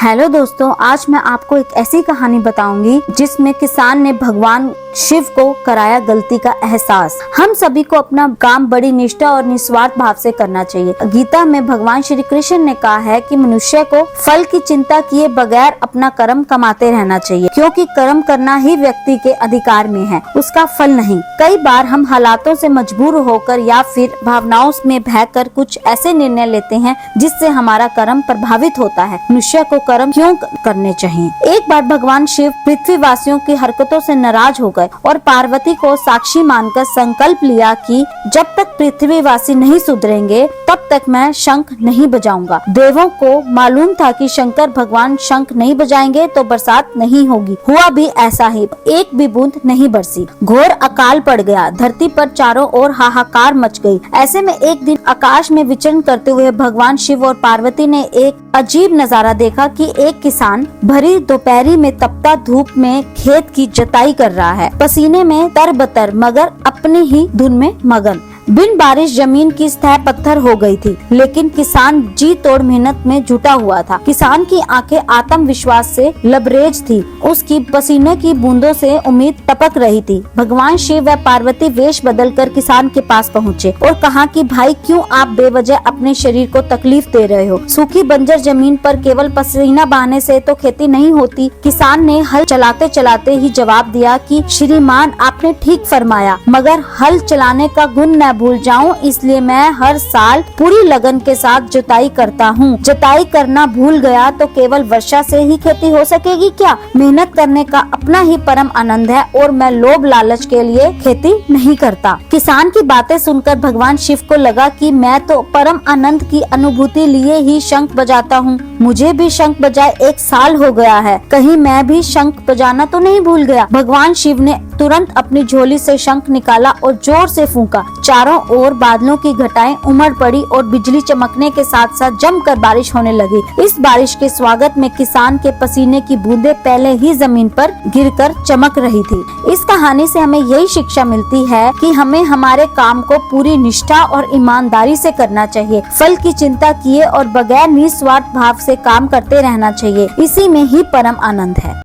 Hello दोस्तों, आज मैं आपको एक ऐसी कहानी बताऊंगी जिसमें किसान ने भगवान शिव को कराया गलती का एहसास। हम सभी को अपना काम बड़ी निष्ठा और निस्वार्थ भाव से करना चाहिए। गीता में भगवान श्री कृष्ण ने कहा है कि मनुष्य को फल की चिंता किए बगैर अपना कर्म कमाते रहना चाहिए, क्योंकि कर्म करना ही व्यक्ति के अधिकार में है, उसका फल नहीं। कई बार हम हालातों से मजबूर होकर या फिर भावनाओं में बहकर कुछ ऐसे निर्णय लेते हैं जिससे हमारा कर्म प्रभावित होता है। मनुष्य को कर्म क्यों करने चाहिए? एक बार भगवान शिव पृथ्वीवासियों की हरकतों से नाराज हो गए और पार्वती को साक्षी मानकर संकल्प लिया कि जब तक पृथ्वीवासी नहीं सुधरेंगे तब तक मैं शंख नहीं बजाऊंगा। देवों को मालूम था कि शंकर भगवान शंख नहीं बजाएंगे तो बरसात नहीं होगी। हुआ भी ऐसा ही, एक भी बूंद नहीं बरसी। घोर अकाल पड़ गया, धरती पर चारों ओर हाहाकार मच गई। ऐसे में एक दिन आकाश में विचरण करते हुए भगवान शिव और पार्वती ने एक अजीब नजारा देखा कि एक किसान भरी दोपहरी में तपता धूप में खेत की जुताई कर रहा है, पसीने में तरबतर मगर अपनी ही धुन में मगन। बिन बारिश जमीन की सतह पत्थर हो गई थी, लेकिन किसान जी तोड़ मेहनत में जुटा हुआ था। किसान की आंखें आत्मविश्वास से लबरेज थी, उसकी पसीने की बूंदों से उम्मीद टपक रही थी। भगवान शिव व पार्वती वेश बदलकर किसान के पास पहुँचे और कहा कि भाई, क्यों आप बेवजह अपने शरीर को तकलीफ दे रहे हो? सूखी बंजर जमीन पर केवल पसीना बहाने से तो खेती नहीं होती। किसान ने हल चलाते चलाते ही जवाब दिया कि श्रीमान, आपने ठीक फरमाया, मगर हल चलाने का गुण न भूल जाऊं, इसलिए मैं हर साल पूरी लगन के साथ जुताई करता हूँ। जुताई करना भूल गया तो केवल वर्षा से ही खेती हो सकेगी क्या? मेहनत करने का अपना ही परम आनंद है और मैं लोभ लालच के लिए खेती नहीं करता। किसान की बातें सुनकर भगवान शिव को लगा कि मैं तो परम आनंद की अनुभूति लिए ही शंख बजाता हूँ। मुझे भी शंख बजाए 1 साल हो गया है, कहीं मैं भी शंख बजाना तो नहीं भूल गया। भगवान शिव ने तुरंत अपनी झोली से शंख निकाला और जोर से फूंका। चारों ओर बादलों की घटाएं उमड़ पड़ी और बिजली चमकने के साथ साथ जमकर बारिश होने लगी। इस बारिश के स्वागत में किसान के पसीने की बूंदें पहले ही जमीन पर गिरकर चमक रही थी। इस कहानी से हमें यही शिक्षा मिलती है कि हमें हमारे काम को पूरी निष्ठा और ईमानदारी से करना चाहिए। फल की चिंता किए और बगैर निस्वार्थ भाव से काम करते रहना चाहिए। इसी में ही परम आनंद है।